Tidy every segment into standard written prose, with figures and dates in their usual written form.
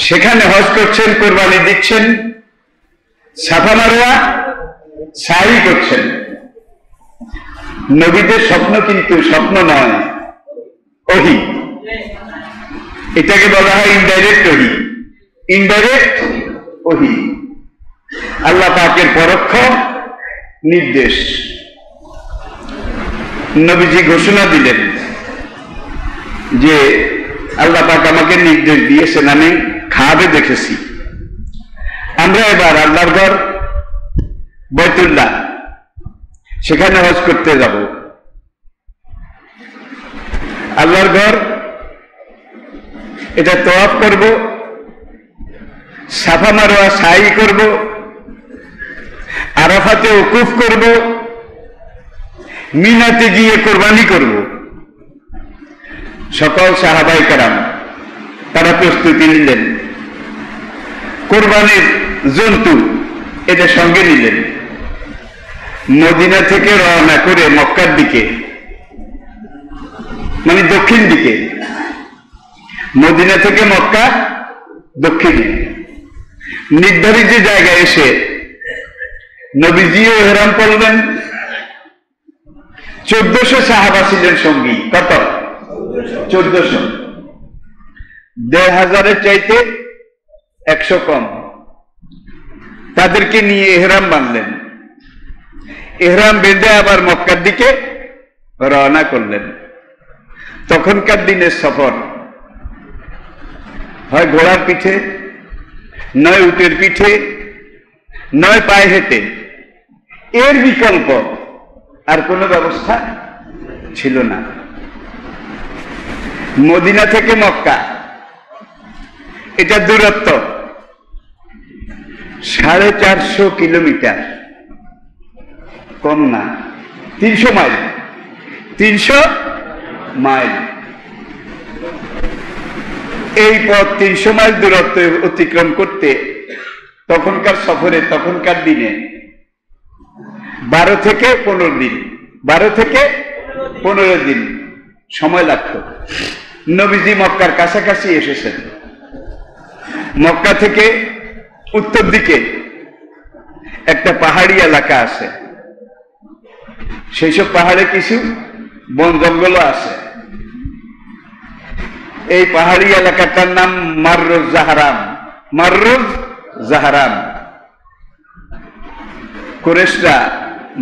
সেখানে হজ করছেন, কোরবানি দিচ্ছেন, সাফা মারওয়া সাই করছেন। নবীদের স্বপ্ন কিন্তু স্বপ্ন নয়, ওহী। এটাকে বলা হয় ইনডাইরেক্ট ওহী। ইনডাইরেক্ট ওহী আল্লাহ পাকের পরোক্ষ নির্দেশ। নবীজি ঘোষণা দিলেন যে আল্লাহ পাক আমাকে নির্দেশ দিয়েছেন, আমি খাবে দেখেছি। আমরা এবার আল্লাহর ঘর বাইতুল্লাহ, সেখানে হজ করতে যাব। আল্লাহর ঘর এটা তওয়াফ করব, সাফা মারওয়া সাই করব, আরাফাতে উকুফ করব, মিনাতে গিয়ে কোরবানি করব। সকল সাহাবায়ে কেরাম তারা প্রস্তুতি নিলেন, কোরবানির জন্তু এটা সঙ্গে নিলেন। মদিনা থেকে রওনা করে মক্কার দিকে, মানে দক্ষিণ দিকে, মদিনা থেকে মক্কা দক্ষিণে নির্ধারিত জায়গায় এসে নবীজিও ইহরাম করলেন। 1400 সাহাবা ছিলেন সঙ্গী। কত? 1400। 1500-এর চাইতে 100 কম। তাদেরকে নিয়ে ইহরাম বাঁধলেন। ইহরাম বেঁধে আবার মক্কার দিকে রওনা করলেন। তখনকার দিনের সফর হয় ঘোড়ার পিঠে, নয় উটের পিঠে, নয় পায়ে হেঁটে। এর বিকল্প আর কোনো ব্যবস্থা ছিল না। মদিনা থেকে মক্কা এটা দূরত্ব 450 কিলোমিটার, কম না, 300 মাইল। 300 মাইল। এই পথ 300 মাইল দূরত্ব অতিক্রম করতে তখনকার সফরে, তখনকার দিনে 12 থেকে 15 দিন, 12 থেকে 15 দিন সময় লাগত। নবীজি মক্কার কাছাকাছি এসেছেন। মক্কা থেকে উত্তর দিকে একটা পাহাড়ি এলাকা আছে, সেই সব পাহাড়ে কিছু বন জঙ্গল আছে। এই পাহাড়ি এলাকাটার নাম মাররুজ জাহরাম। মাররুজ জাহরাম। কুরাইশরা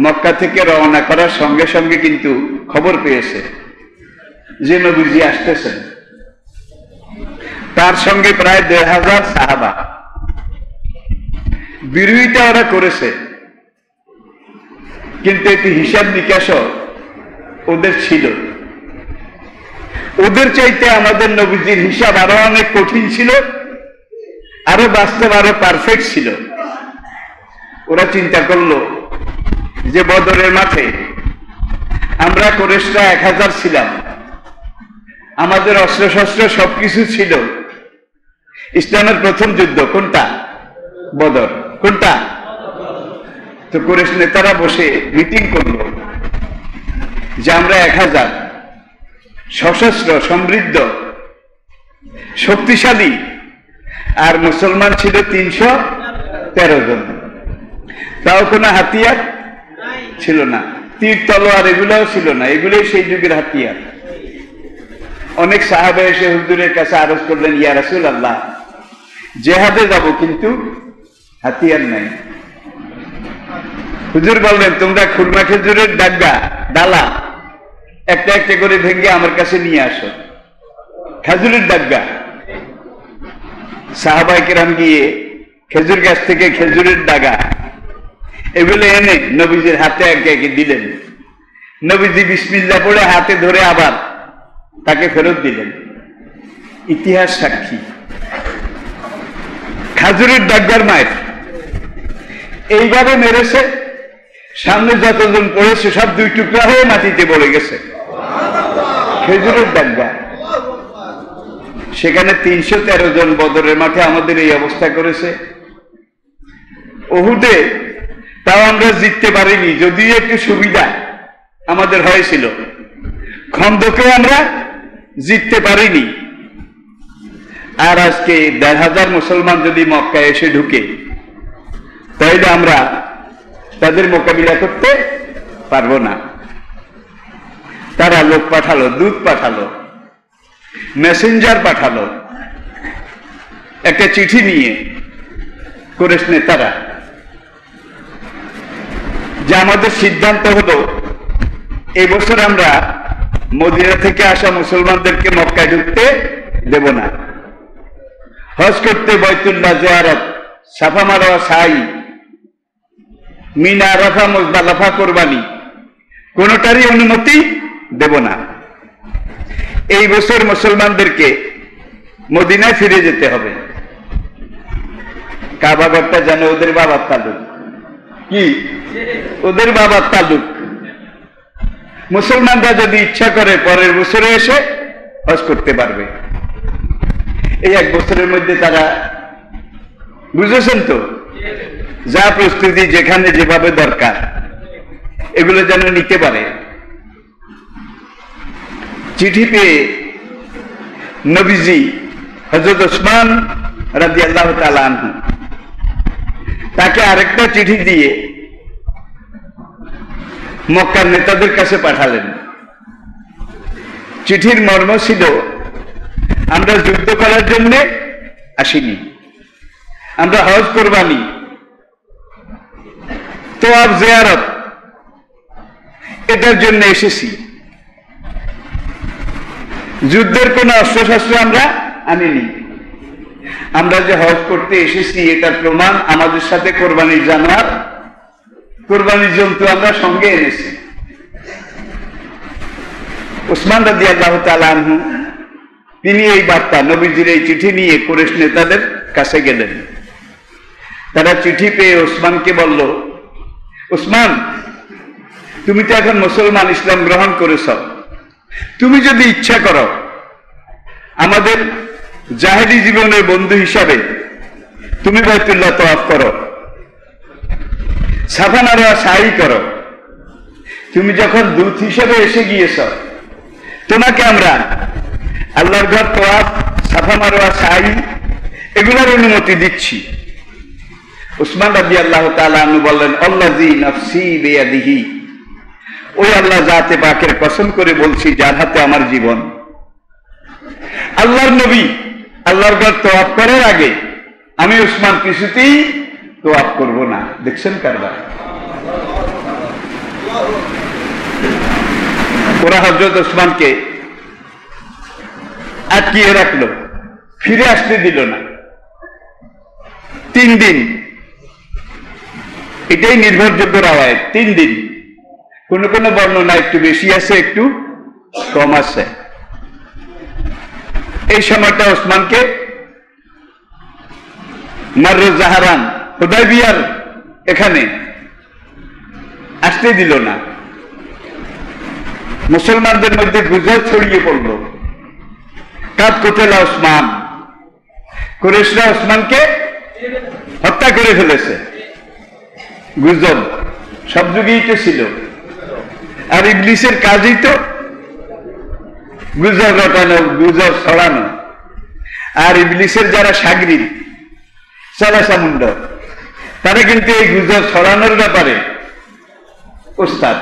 মক্কা থেকে রওনা করার সঙ্গে সঙ্গে কিন্তু খবর পেয়েছে যে নবীজি আসতেছেন। তার সঙ্গে প্রায় 1000 সাহাবা। বিরোধিতা ওরা করেছে, কিন্তু একটি হিসাব নিকাশও ওদের ছিল। ওদের চাইতে আমাদের নবীজির হিসাব আরো অনেক কঠিন ছিল, আরো বাস্তব, আরো পারফেক্ট ছিল। ওরা চিন্তা করলো যে বদরের মাঠে আমরা কুরাইশরা 1000 ছিলাম, আমাদের অস্ত্র শস্ত্র সবকিছু ছিল। ইসলামের প্রথম যুদ্ধ কোনটা? বদর। কোনটা? তো কুরাইশ নেতারা বসে মিটিং করলো যে আমরা 1000 সশস্ত্র, সমৃদ্ধ, শক্তিশালী, আর মুসলমান ছিল 313 জন। তাও কোনো হাতিয়ার ছিল না, তীর তলোয়ার এগুলোও ছিল না। এগুলোই সেই যুগের হাতিয়ার। অনেক সাহাবা এসে হুজুরের কাছে আরজ করলেন, ইয়া রাসূলুল্লাহ, জিহাদে যাব কিন্তু হাতিয়ার নাই। হুজুর বললেন, তোমরা খুরমা খেজুরের ডালা একটা একটা করে ভেঙে আমার কাছে নিয়ে আসো। খেজুরের ডাগা। সাহাবায়ে কেরাম গিয়ে খেজুর গাছ থেকে খেজুরের ডাগা এগুলো এনে নবীজির হাতে একে একে দিলেন। নবীজি বিসমিল্লাহ পড়ে হাতে ধরে আবার তাকে ফেরত দিলেন। ইতিহাস সাক্ষী। খেজুরের ডাগার মায়ের এইভাবে মেরেছে, সামনে যতজন পড়েছে সব 2 টুকরা হয়ে মাটিতে পড়ে গেছে। খেজুরের ডাগা। সেখানে 313 জন বদরের মাঠে আমাদের এই অবস্থা করেছে। উহুদে তাও আমরা জিততে পারিনি, যদিও একটু সুবিধা আমাদের হয়েছিল। খন্দকেও আমরা জিততে পারিনি। আর আজকে ১,৫০০ মুসলমান যদি মক্কায় এসে ঢুকে, তাইলে আমরা তাদের মোকাবিলা করতে পারবো না। তারা লোক পাঠালো, দূত পাঠালো, মেসেঞ্জার পাঠালো, একটা চিঠি নিয়ে কুরাইশ নেতারা, যে আমাদের সিদ্ধান্ত হলো এই বছর আমরা মদিনা থেকে আসা মুসলমানদেরকে মক্কায় ঢুকতে দেব না। হজ করতে বাইতুল্লাহ জিয়ারত, সাফা মারওয়া সাই, মিনা, আরাফা, মুজদালিফা, কুরবানি কোনটারই অনুমতি দেব না। এই বছর মুসলমানদেরকে মদিনায় ফিরে যেতে হবে। কাবা ঘরটা যেন ওদের বাবার তালুক, কি ওদের বাবার তালুক। মুসলমানরা যদি ইচ্ছা করে পরের বছরে এসে হজ করতে পারবে। এই এক বছরের মধ্যে তারা, বুঝেছেন তো, যা প্রস্তুতি যেখানে যেভাবে দরকার এগুলো যেন নিতে পারে। চিঠি পেয়ে নবীজি হযরত ওসমান রাদিয়াল্লাহু তাআলা আনহু তাকে আরেকটা চিঠি দিয়ে মক্কার নেতাদের কাছে পাঠালেন। চিঠির মর্ম ছিল, আমরা যুদ্ধ করার জন্য আসিনি, আমরা হজ কুরবানি, তোয়াফ জিয়ারত এটার জন্য এসেছি। যুদ্ধের কোন অস্ত্রশস্ত্র আমরা আনিনি। আমরা যে হজ করতে এসেছি এটার প্রমাণ আমাদের সাথে কোরবানির জানোয়ার, কোরবানির জন্তু আমরা সঙ্গে এনেছি। ওসমান রাদিয়াল্লাহু তাআলা আনহু তিনি এই বার্তা, নবীজির এই চিঠি নিয়ে কুরাইশ নেতাদের কাছে গেলেন। তারা চিঠি পেয়ে ওসমানকে বলল, ওসমান, তুমি তো এখন মুসলমান, ইসলাম গ্রহণ করেছ, তুমি যদি ইচ্ছা করো আমাদের জাহেলি জীবনের বন্ধু হিসাবে তুমি বাইতুল্লাহ তাওয়াফ করো, সাফা মারওয়া সাই করো। তুমি যখন দূত হিসেবে এসে গিয়েছ, তোমাকে আমরা আল্লাহর ঘর তাওয়াফ, সাফা মারওয়া সাই এগুলোর অনুমতি দিচ্ছি। ওসমান রাদিয়াল্লাহু তাআলা আনহু বললেন, আল্লাযী নাফসি বিয়াদিহি, ওই আল্লাহ জাতে পাকের কসম করে বলছি যার হাতে আমার জীবন, আল্লাহর নবী আল্লাহর ঘর তাওয়াফ করার আগে আমি ওসমান কিছুতেই তাওয়াফ করব না। দেখছেন কারবার? ওরা হযরত ওসমানকে আটকিয়ে রাখলো, ফিরে আসতে দিল না 3 দিন। এটাই নির্ভরযোগ্য রাওয়ায়াত, 3 দিন। কোন কোন বর্ণনা একটু বেশি আছে, একটু কম আছে। এই সময়টা ওসমানকে মাররু জাহারান, হুদায়বিয়ার এখানে আসতে দিল না। মুসলমানদের মধ্যে গুজব ছড়িয়ে পড়ল, কাদ কুতিলা ওসমান, কুরাইশরা ওসমানকে হত্যা করে ফেলেছে। গুজব সব যুগেই তো ছিল, আর ইবলিসের কাজই তো গুজব রটানো, গুজব ছড়ানো। আর ইবলিসের যারা শাগরিদ, চালাচামুন্ড, তারা কিন্তু এই গুজব ছড়ানোর ব্যাপারে ওস্তাদ,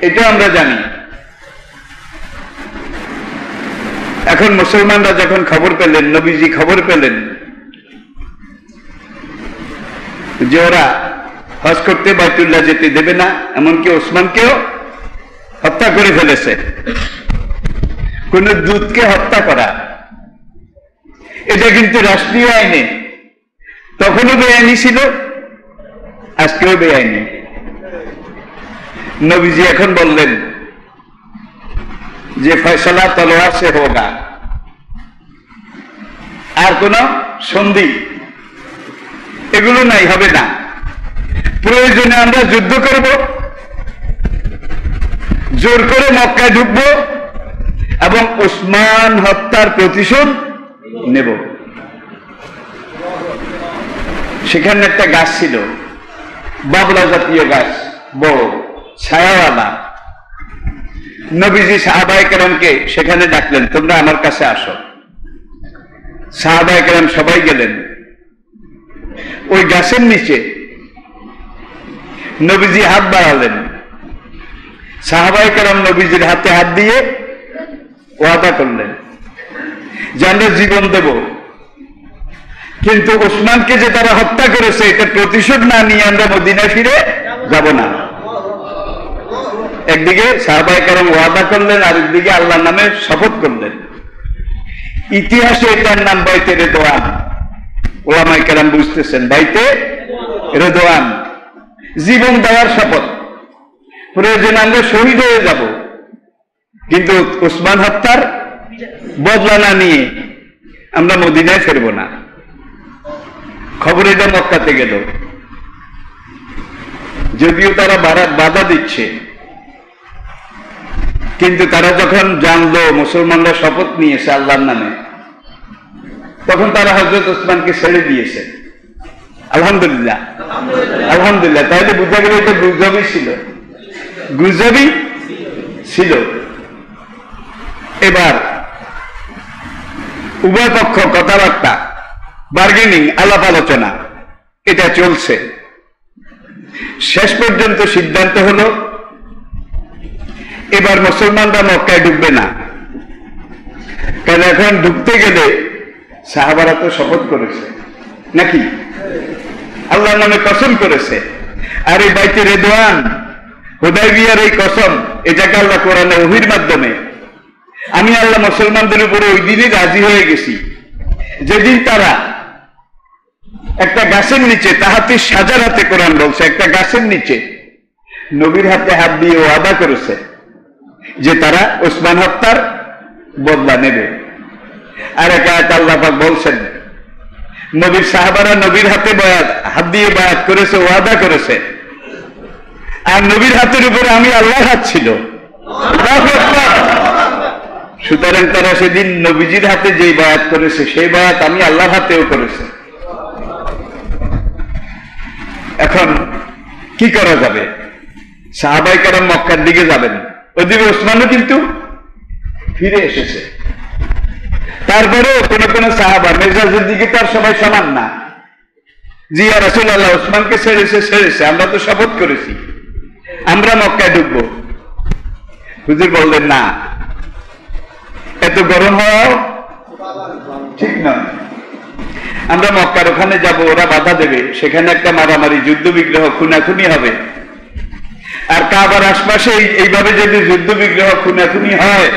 এটা আমরা জানি। এখন মুসলমানরা যখন খবর পেলেন, নবীজি খবর পেলেন যে ওরা হজ করতে বাইতুল্লাহ যেতে দেবে না, এমনকি ওসমানকেও হত্যা করে ফেলেছে। কোন দূতকে হত্যা করা এটা কিন্তু রাষ্ট্রীয় আইনে তখনও বেআইনি ছিল, আজকেও বেআইনি। নবীজি এখন বললেন যে ফয়সালা তলোয়ার সে হোগা, আর কোন সন্ধি এগুলো নাই, হবে না। প্রয়োজনে আমরা যুদ্ধ করব, জোর করে মক্কায় ঢুকবো এবং ওসমান হত্যার প্রতিশোধ নেব। সেখানে একটা গাছ ছিল, বাবলা জাতীয় গাছ, বড় ছায়াওয়ালা। নবীজি সাহাবায়ে কেরামকে সেখানে ডাকলেন, তোমরা আমার কাছে আসো। সাহাবায়ে কেরাম সবাই গেলেন। ওই গাছের নিচে নবীজি হাত বাড়ালেন। সাহাবায়ে কেরাম নবীজির হাতে হাত দিয়ে ওয়াদা করলেন যে আমরা জীবন দেব, কিন্তু ওসমানকে যে তারা হত্যা করেছে এটা প্রতিশোধ না নিয়ে আমরা মদিনা ফিরে যাব না। একদিকে সাহাবায়ে কেরাম ওয়াদা করলেন, আর একদিকে আল্লাহর নামে শপথ করলেন। ইতিহাসে এটার নাম বাইতে রেদওয়ান। ওলামায়ে কেরাম বুঝতেছেন, বাইতে রেদওয়ান, জীবন দেওয়ার শপথ। প্রয়োজন আমরা শহীদ হয়ে যাব, কিন্তু ওসমান হত্যার বদলা না নিয়ে আমরা মদিনায় ফিরব না। খবর এটা মক্কাতে গেল। যদিও তারা বাধা দিচ্ছে, কিন্তু তারা যখন জানলো মুসলমানরা শপথ নিয়েছে আল্লাহর নামে, তখন তারা হযরত ওসমানকে ছেড়ে দিয়েছে। আলহামদুলিল্লাহ, আলহামদুলিল্লাহ। তাহলে বুঝা গেল এটা গুজবই ছিল, গুজবই ছিল। এবার উভয় পক্ষ কথাবার্তা, বার্গেনিং, আলাপ আলোচনা এটা চলছে। শেষ পর্যন্ত সিদ্ধান্ত হলো এবার মুসলমানরা মক্কায় ঢুকবে না। কারণ এখন ঢুকতে গেলে সাহাবারা তো শপথ করেছে নাকি, আল্লাহর নামে কসম করেছে। আর এই বাইতে রেদওয়ান, হুদায়বিয়ার এই কসম, এটাকে আল্লাহ কোরআনে ওহীর মাধ্যমে আমি আল্লাহ মুসলমানদের উপরে ওই দিনই রাজি হয়ে গেছি যেদিন তারা একটা গাছের নিচে, তাহাতি সাজারাতে কোরআন বলছে, একটা গাছের নিচে নবীর হাতে হাত দিয়ে ওয়াদা করেছে যে তারা ওসমান হত্যার বদলা নেবে। আর এক আয়াত আল্লাহ পাক বলছেন, নবীর সাহাবারা নবীর হাতে হাত দিয়ে বায়াত করেছে, ওয়াদা করেছে, আর নবীর হাতের উপরে আমি আল্লাহর হাত ছিল। সুতরাং তারা সেদিন নবীজির হাতে যেই বায়াত করেছে সেই বায়াত আমি আল্লাহর হাতেও করেছে। এখন কি করা যাবে? সাহাবায়ে কেরাম মক্কার দিকে যাবেন, ওদিকে ওসমানও কিন্তু ফিরে এসেছে। তারপরেও কোন কোন সাহাবা, মেজাজের দিকে তার সবাই সমান না, জি ইয়া রাসূলুল্লাহ, ওসমানকে ছেড়েছে, আমরা তো শপথ করেছি আমরা মক্কায় ঢুকবো। হুজুর বললেন না, এত গরম হওয়াও ঠিক নয়, আমরা মক্কার ওখানে যাব, ওরা বাধা দেবে, সেখানে একটা মারামারি, যুদ্ধ বিগ্রহ, খুনাখুনি হবে। আর কাবার আশপাশে এইভাবে যদি যুদ্ধ বিগ্রহ, খুনাখুনি হয়,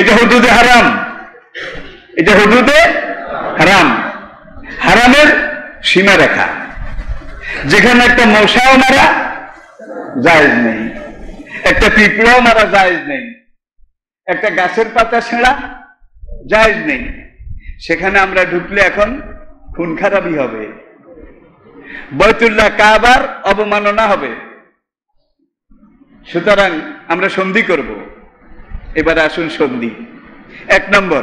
এটা হুদুদে হারাম, এটা হুদুদে হারাম, হারামের সীমারেখা, যেখানে একটা মশাও মারা জায়েজ নেই, একটা পিঁপড়াও মারা জায়েজ নেই, একটা গাছের পাতা ছেঁড়া জায়েজ নেই। সেখানে আমরা ঢুকলে এখন খুন খারাপি হবে, বাইতুল্লাহ কাবার অবমাননা হবে। সুতরাং আমরা সন্ধি করব। এবার আসুন সন্ধি। 1 নম্বর,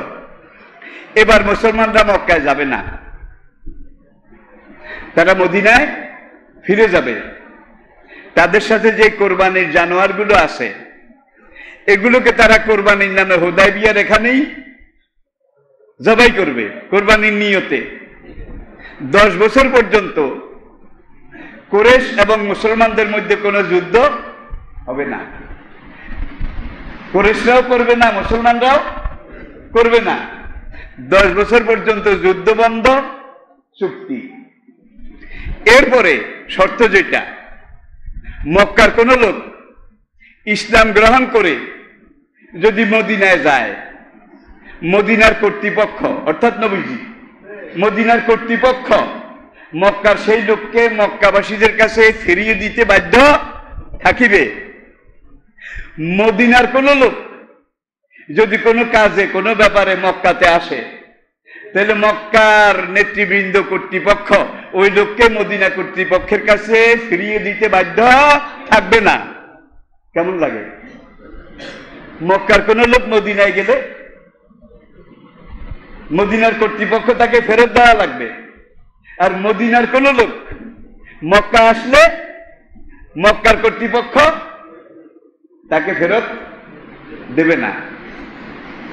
এবার মুসলমানরা মক্কায় যাবে না, তারা মদিনায় ফিরে যাবে। তাদের সাথে যে কোরবানির জানোয়ারগুলো আছে এগুলোকে তারা কোরবানির নামে হুদায়বিয়ার এখানেই জবাই করবে, কোরবানির নিয়তে। 10 বছর পর্যন্ত কুরাইশ এবং মুসলমানদের মধ্যে কোনো যুদ্ধ হবে না, কুরাইশরাও করবে না, মুসলমানরাও করবে না। 10 বছর পর্যন্ত যুদ্ধ বন্ধ চুক্তি। এরপরে শর্ত যেটা, মক্কার কোন লোক ইসলাম গ্রহণ করে যদি মদিনায় যায়, মদিনার কর্তৃপক্ষ অর্থাৎ নবীজি, মদিনার কর্তৃপক্ষ মক্কার সেই লোককে মক্কাবাসীদের কাছে ফিরিয়ে দিতে বাধ্য থাকিবে। মদিনার কোন লোক যদি কোনো কাজে, কোনো ব্যাপারে মক্কাতে আসে, তাহলে মক্কার নেতৃবৃন্দ, কর্তৃপক্ষ ওই লোককে মদিনা কর্তৃপক্ষের কাছে ফিরিয়ে দিতে বাধ্য থাকবে না। কেমন লাগে? মক্কার কোন লোক মদিনায় গেলে মদিনার কর্তৃপক্ষ তাকে ফেরত দেওয়া লাগবে, আর মদিনার কোন লোক মক্কা আসলে মক্কার কর্তৃপক্ষ তাকে ফেরত দেবে না।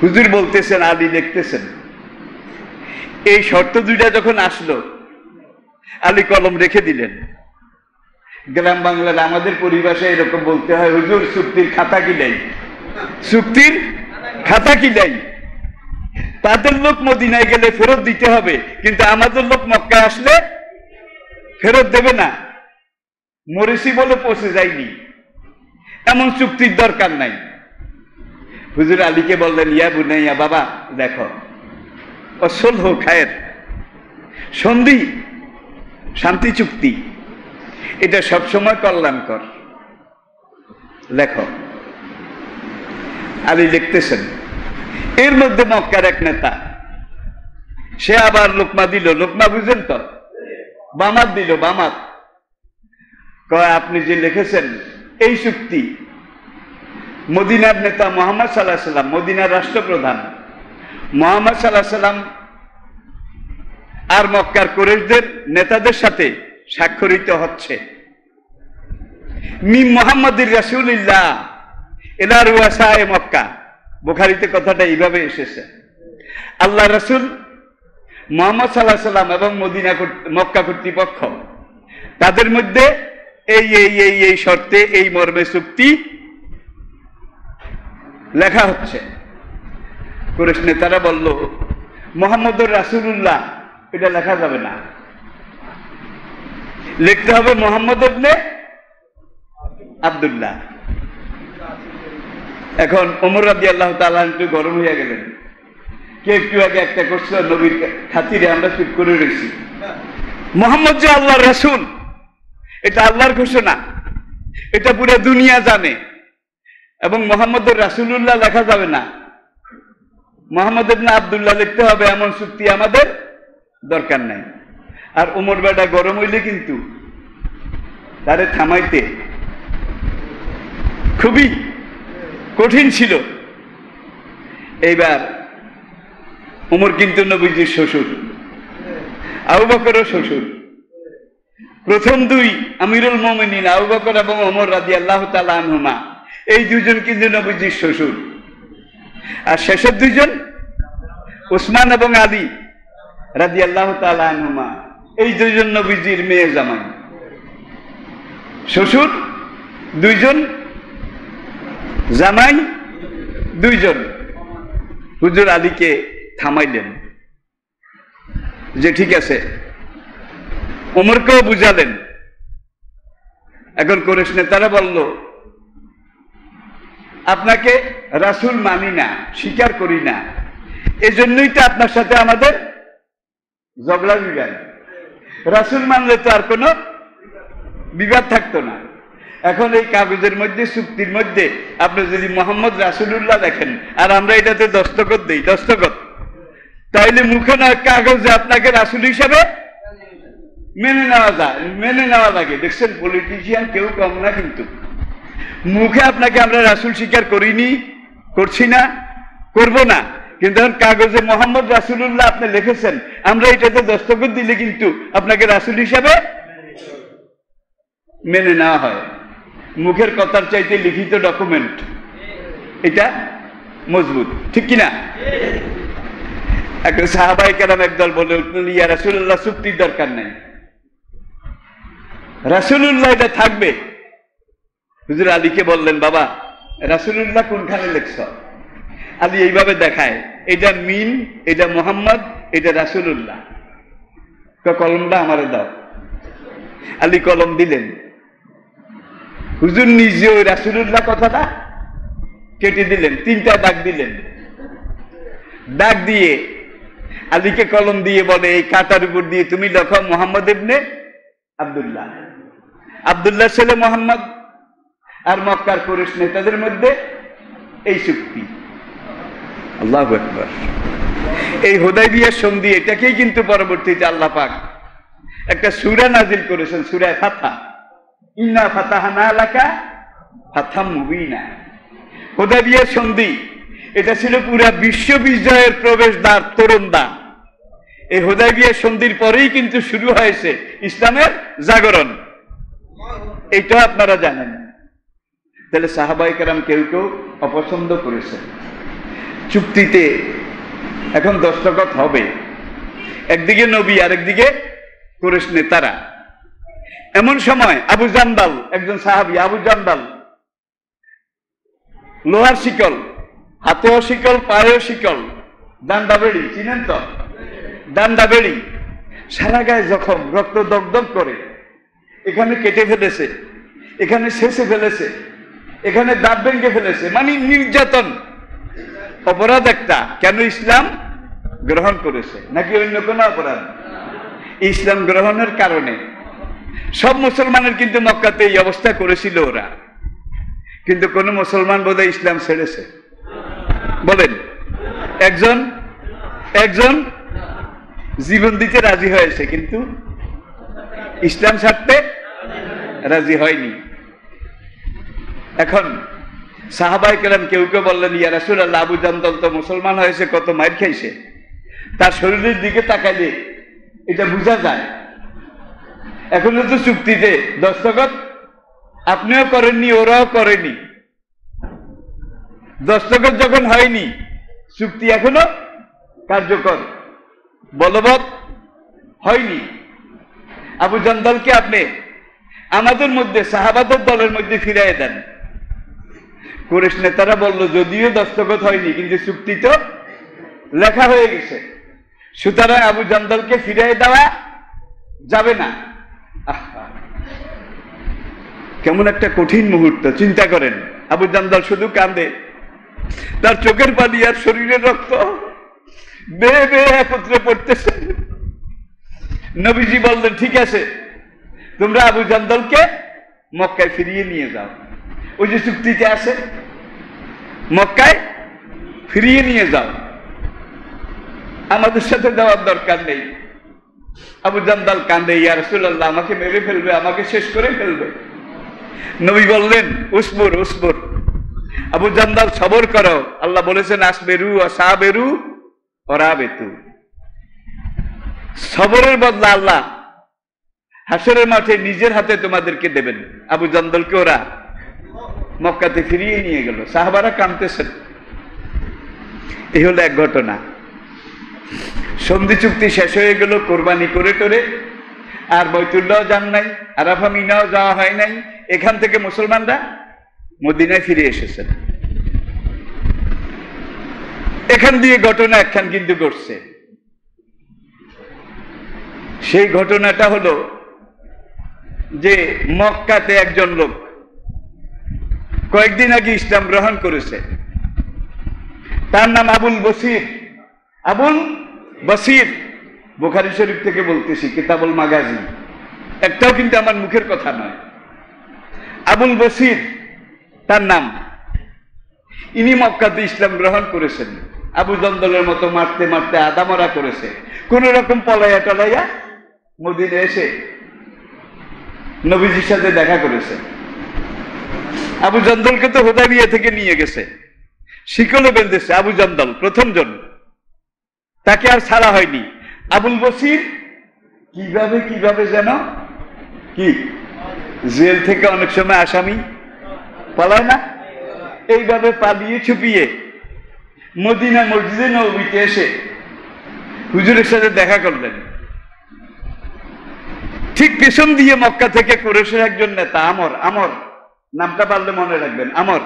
হুজুর বলতেছেন, আলী লিখতেছেন, এই শর্ত দুইটা যখন আসলো, আলী কলম রেখে দিলেন। গ্রাম বাংলার আমাদের পরিভাষায় এরকম বলতে হয়, হুজুর চুক্তির খাতা কি নাই, চুক্তির খাতা কি নাই। তাদের লোক মদিনায় গেলে ফেরত দিতে হবে, কিন্তু আমাদের লোক মক্কায় আসলে ফেরত দেবে না। মরেছি বলে পৌঁছে যায়নি, এমন চুক্তির দরকার নাই। হুজুর আলীকে বললেন, ইয়া বুনাইয়া, বাবা দেখো, অসলহ খায়ের, সন্ধি শান্তি চুক্তি এটা সবসময় কল্যাণকর। লেখো। আলী লিখতেছেন। এর মধ্যে মক্কার এক নেতা, সে আবার লোকমা দিল। লোকমা বুঝেন তো? বামাত দিল, বামাত। কয়, আপনি যে লিখেছেন এই চুক্তি, মদিনার নেতা মুহাম্মদ সাল্লাল্লাহু আলাইহি সাল্লাম, মদিনার রাষ্ট্রপ্রধান মুহাম্মদ সাল্লাল্লাহু আলাইহি সাল্লাম আর মক্কার কুরাইশদের নেতাদের সাথে স্বাক্ষরিত হচ্ছে। মিন মুহাম্মাদির রাসূলিল্লাহ ইলা রুয়াসায়ে মক্কা। বুখারীতে কথাটা এইভাবে এসেছে। আল্লাহ রাসূল মুহাম্মদ সাল্লাল্লাহু আলাইহি সাল্লাম এবং মদিনা মক্কা কর্তৃপক্ষ তাদের মধ্যে এই শর্তে এই মর্মে চুক্তি লেখা হচ্ছে। কুরাইশ নেতারা বলল, মুহাম্মদুর রাসূলুল্লাহ এটা লেখা যাবে না, লিখতে হবে মুহাম্মদ ইবনে আব্দুল্লাহ। এখন ওমর রাদিয়াল্লাহু তাআলা একটু গরম হয়ে গেলেন। কে একটু আগে একটা করছিল, নবীর খাতিরে আমরা চুপ করে রয়েছি। মুহাম্মদ যে আল্লাহর রাসূল, এটা আল্লাহর ঘোষণা, এটা পুরো দুনিয়া জানে। এবং মুহাম্মদুর রাসূলুল্লাহ লেখা যাবে না, মুহাম্মদ ইবনে আব্দুল্লাহ লিখতে হবে, এমন চুক্তি আমাদের দরকার নাই। আর ওমর বেটা গরম হইলে কিন্তু তারে থামাইতে খুবই কঠিন ছিল। এইবার ওমর কিন্তু নবীজির শ্বশুর, আবু বকরের শ্বশুর। প্রথম দুই আমিরুল মুমিনিন আবু বকর এবং ওমর রাদিয়াল্লাহু তাআলা আনহুমা, এই দুজন কিন্তু নবীজির শ্বশুর। আর শেষের দুইজন উসমান এবং আলী রাদিয়াল্লাহু তাআলা আনহুমা, এই দুইজন নবীজির মেয়ে জামাই। শ্বশুর দুইজন, জামাই দুইজন। হুজুর আলীকে থামাইলেন যে ঠিক আছে, ওমরকেও বুঝালেন। এখন কুরাইশ নেতারা বলল, আপনাকে রাসূল মানি না, স্বীকার করি না, এজন্যই তো আপনার সাথে আমাদের ঝগড়া বিবাদ। রাসূল মানলে তো আর কোনো বিবাদ থাকতো না। এখন এই কাগজের মধ্যে, চুক্তির মধ্যে আপনি যদি মোহাম্মদ রাসূলুল্লাহ দেখেন আর আমরা এটাতে দস্তখত দেই, দস্তখত, তাইলে মুখে না কাগজে আপনাকে রাসূল হিসাবে মেনে নেওয়া যায়, মেনে নেওয়া লাগে। দেখছেন পলিটিশিয়ান কেউ কম না, কিন্তু মুখে আপনাকে আমরা রাসূল স্বীকার করিনি, করছি না, করব না, কিন্তু এখন কাগজে মোহাম্মদ রাসূলুল্লাহ আপনি লিখেছেন, আমরা এটাতে দস্তখত দিলে কিন্তু আপনাকে রাসূল হিসাবে মেনে নেওয়া হয়। মুখের কথার চাইতে লিখিত ডকুমেন্ট এটা মজবুত, ঠিক কিনা? একটা সাহাবায়ে কেরাম একদল বলে উঠলেন, ইয়া রাসূলুল্লাহ চুক্তির দরকার নাই, রাসূলুল্লাহ এটা থাকবে। হুজুর আলীকে বললেন, বাবা রাসূলুল্লাহ কোনখানে লিখছ? আলী এইভাবে দেখায়, এটা মিন, এটা মুহাম্মদ, এটা রাসূলুল্লাহ। কলমটা আমারে দাও। আলী কলম দিলেন। হুজুর নিজে ওই রাসূলুল্লাহ কথাটা কেটে দিলেন, তিনটা দাগ দিলেন। দাগ দিয়ে আলীকে কলম দিয়ে বলে, এই কাটার উপর দিয়ে তুমি লেখো মুহাম্মদ ইবনে আব্দুল্লাহ। আব্দুল্লাহ ছেলে মুহাম্মদ আর মক্কার কুরাইশ নেতাদের মধ্যে এই চুক্তি। আল্লাহু আকবার। এই হুদায়বিয়ার সন্ধি, এটাকেই কিন্তু পরবর্তীতে আল্লাহ পাক একটা সূরা নাজিল করেছেন, সূরা ফাতহা। ইন্না ফাতাহনা লাকা ফাতহাম মুবিনা। হুদায়বিয়ার সন্ধি এটা ছিল পুরা বিশ্ব বিজয়ের প্রবেশদ্বার, তোরণদ্বার। এই হুদায়বিয়ার সন্ধির পরেই কিন্তু শুরু হয়েছে ইসলামের জাগরণ, এইটা আপনারা জানেন। তাহলে সাহাবায়ে কেরাম কেউ কেউ অপছন্দ করেছেন। চুক্তিতে এখন দস্তখত হবে, একদিকে নবী আর একদিকে কুরাইশ নেতারা। এমন সময় আবু জান্দাল, একজন সাহাবী, আবু জান্দাল, লোহার শিকল, হাতেও শিকল, পায়েও শিকল, ডান্ডা বেড়ি, চিনেন তো? ডান্ডা বেড়ি, সারা গায়ে জখম, রক্ত দগদগ করে, এখানে কেটে ফেলেছে, এখানে শেষে ফেলেছে, এখানে দাঁত ভেঙে ফেলেছে, মানে নির্যাতন। অপরাধ একটা, কেন? ইসলাম গ্রহণ করেছে, নাকি অন্য কোনো অপরাধ? ইসলাম গ্রহণের কারণে। সব মুসলমানের কিন্তু মক্কাতে এই অবস্থা করেছিল ওরা, কিন্তু কোন মুসলমান বোধহয় ইসলাম ছেড়েছে? বলেন, একজন জীবন দিতে রাজি হয়েছে, কিন্তু ইসলাম ছাড়তে রাজি হয়নি। এখন সাহাবায়ে কেরাম কেউ কেউ বললেন, ইয়া রাসূলুল্লাহ, আবু জান্দাল তো মুসলমান হয়েছে, কত মার খাইছে, তার শরীরের দিকে তাকাইলে এটা বোঝা যায়। এখনো তো চুক্তিতে দস্তখত আপনিও করেননি, ওরাও করেনি। দস্তখত যখন হয়নি, চুক্তি এখনো কার্যকর বলবৎ হয়নি। আবু জান্দালকে আপনি আমাদের মধ্যে, সাহাবাদের দলের মধ্যে ফিরাই দেন। কুরাইশ নেতারা বলল, যদিও দস্তখত হয়নি, কিন্তু চুক্তি তো লেখা হয়ে গেছে, সুতরাং আবু জান্দালকে ফিরাই দেওয়া যাবে না। কেমন একটা কঠিন মুহূর্ত, চিন্তা করেন। আবু জান্দাল শুধু কান্দে, তার চোখের পানি আর শরীরের রক্ত বেয়ে বেয়ে একত্রে পড়তেছে। নবীজি বললেন, ঠিক আছে, তোমরা আবু জান্দালকে মক্কায় ফিরিয়ে নিয়ে যাও। ওই যে চুক্তিতে আছে, মক্কায় ফিরিয়ে নিয়ে যাও, আমাদের সাথে যাওয়ার দরকার নেই। আবু জান্দাল কান্দে, ইয়া রাসূলুল্লাহ, আমাকে মেরে ফেলবে, আমাকে শেষ করে ফেলবে। নবী বললেন, উসবুর উসবুর, আবু জান্দাল সবর করো। আল্লাহ বলেছেন, আসবেরু আসাবেরু ওরাবেতু, সবরের বদলা আল্লাহ হাসরের মাঠে নিজের হাতে তোমাদেরকে দেবেন। আবু জান্দালকে ওরা মক্কাতে ফিরিয়ে নিয়ে গেল। সাহাবারা কাঁদতেছেন। এই হলো এক ঘটনা। সন্ধি চুক্তি শেষ হয়ে গেল, কোরবানি করে টোরে, আর বাইতুল্লাহ যান নাই, আরাফা মিনাও যাওয়া হয় নাই। এখান থেকে মুসলমানরা মদিনায় ফিরে এসেছেন। এখান দিয়ে ঘটনা একখান কিন্তু ঘটছে। সেই ঘটনাটা হলো যে মক্কাতে একজন লোক কয়েকদিন আগে ইসলাম গ্রহণ করেছে। তার নাম আবুল বসির। আবুল বসির, বুখারী শরীফ থেকে বলতেছি, কিতাবুল মাগাজি, একটাও কিন্তু আমার মুখের কথা নয়। আবুল বসির তার নাম। ইনি মক্কাতে ইসলাম গ্রহণ করেছেন। আবু জান্দালের মতো মারতে মারতে আদামরা করেছে, কোন রকম পলাইয়া টলাইয়া মদিনা এসে নবীজির সাথে দেখা করেছে। আবু জান্দালকে তো হুদাইবিয়া থেকে নিয়ে গেছে, শিকলে বেঁধেছে। আবু জান্দাল প্রথম জন, তাকে আর ছাড়া হয়নি। আবুল বসির কিভাবে যেন কি জেল থেকে অনেক সময় আসামি পালায় না, এইভাবে পালিয়ে ছুপিয়ে মদিনা মসজিদে নববীতে এসে হুজুরের সাথে দেখা করলেন। ঠিক পেছন দিয়ে মক্কা থেকে কুরাইশের একজন নেতা, আমর নামটা পারলে মনে রাখবেন, আমর